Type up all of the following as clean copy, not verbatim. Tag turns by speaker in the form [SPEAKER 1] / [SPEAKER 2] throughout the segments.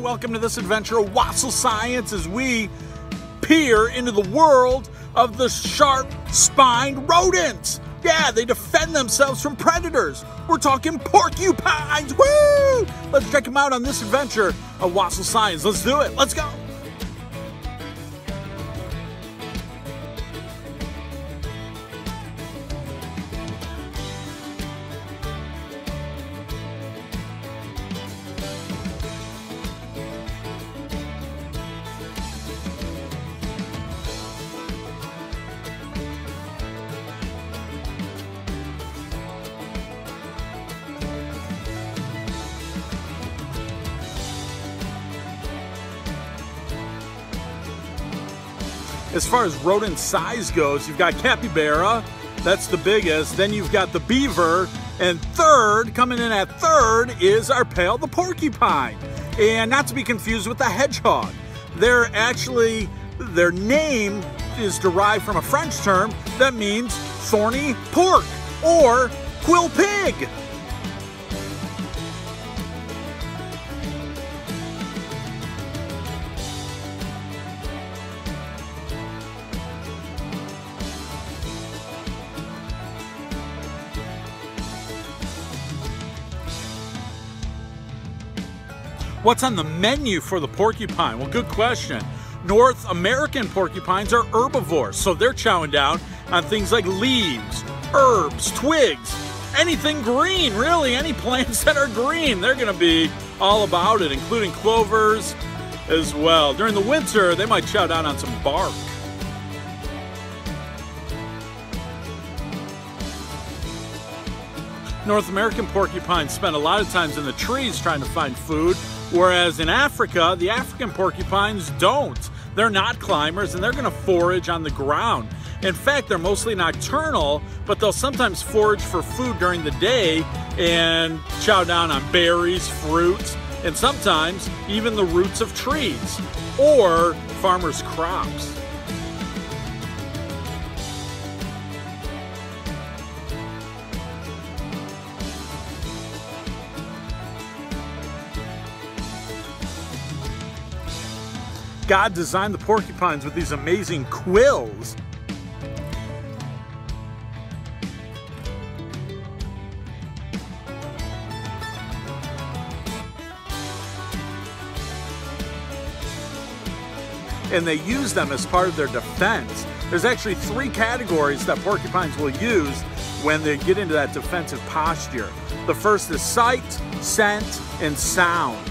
[SPEAKER 1] welcome to this adventure of Wasil Science as we peer into the world of the sharp-spined rodents. Yeah, they defend themselves from predators. We're talking porcupines. Woo! Let's check them out on this adventure of Wasil Science. Let's do it. Let's go. As far as rodent size goes, you've got capybara, that's the biggest. Then you've got the beaver, and coming in at third is our pal, the porcupine. And not to be confused with the hedgehog. Their name is derived from a French term that means thorny pork or quill pig. What's on the menu for the porcupine? Well, good question. North American porcupines are herbivores, so they're chowing down on things like leaves, herbs, twigs, anything green, really, any plants that are green. They're gonna be all about it, including clovers as well. During the winter, they might chow down on some bark. North American porcupines spend a lot of times in the trees trying to find food, whereas in Africa, the African porcupines don't. They're not climbers and they're gonna forage on the ground. In fact, they're mostly nocturnal, but they'll sometimes forage for food during the day and chow down on berries, fruits, and sometimes even the roots of trees or farmers' crops. God designed the porcupines with these amazing quills. And they use them as part of their defense. There's actually 3 categories that porcupines will use when they get into that defensive posture. The first is sight, scent, and sound.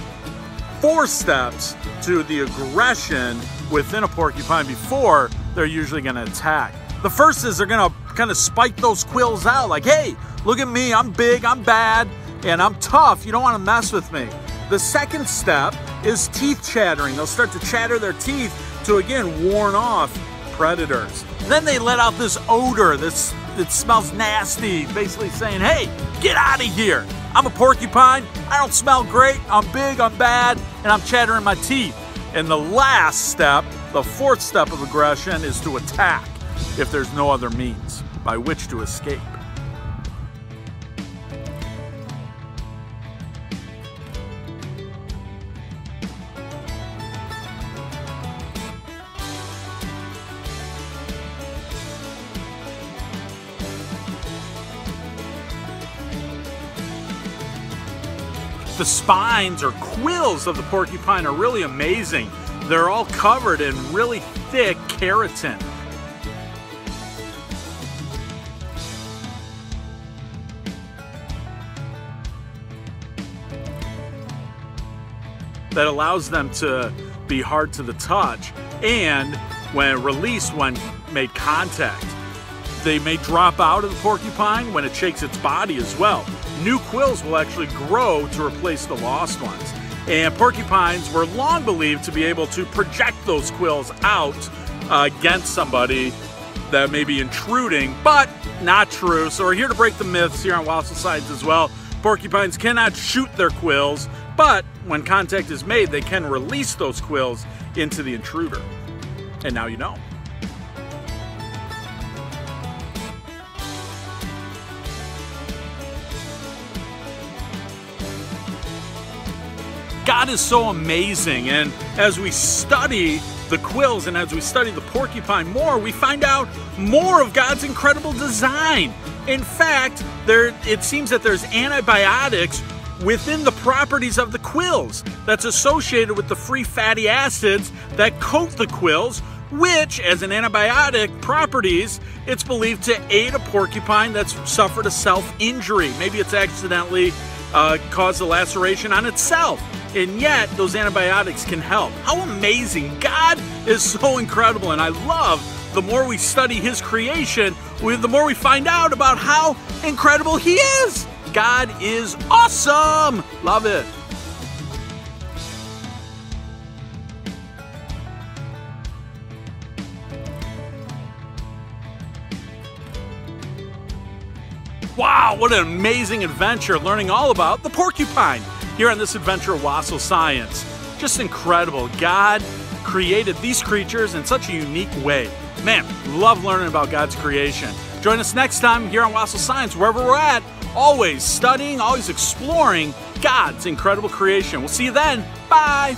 [SPEAKER 1] 4 steps to the aggression within a porcupine before they're usually gonna attack. The first is they're gonna kind of spike those quills out like, hey, look at me, I'm big, I'm bad, and I'm tough, you don't wanna mess with me. The second step is teeth chattering. They'll start to chatter their teeth to, again, warn off predators. Then they let out this odor, it smells nasty, basically saying, hey, get out of here. I'm a porcupine, I don't smell great, I'm big, I'm bad, and I'm chattering my teeth. And the last step, the 4th step of aggression, is to attack if there's no other means by which to escape. The spines or quills of the porcupine are really amazing. They're all covered in really thick keratin. That allows them to be hard to the touch, and when released, when made contact, they may drop out of the porcupine when it shakes its body as well. New quills will actually grow to replace the lost ones. And porcupines were long believed to be able to project those quills out against somebody that may be intruding, but not true. So we're here to break the myths here on Wasil Science as well. Porcupines cannot shoot their quills, but when contact is made, they can release those quills into the intruder. And now you know. God is so amazing, and as we study the quills and as we study the porcupine more, we find out more of God's incredible design. In fact, it seems that there's antibiotics within the properties of the quills that's associated with the free fatty acids that coat the quills, which, as an antibiotic properties, it's believed to aid a porcupine that's suffered a self-injury. Maybe it's accidentally caused a laceration on itself, and yet those antibiotics can help. How amazing! God is so incredible, and I love the more we study His creation, the more we find out about how incredible He is. God is awesome! Love it. Wow, what an amazing adventure learning all about the porcupine here on this adventure of Wasil Science. Just incredible. God created these creatures in such a unique way. Man, love learning about God's creation. Join us next time here on Wasil Science, wherever we're at, always studying, always exploring God's incredible creation. We'll see you then. Bye.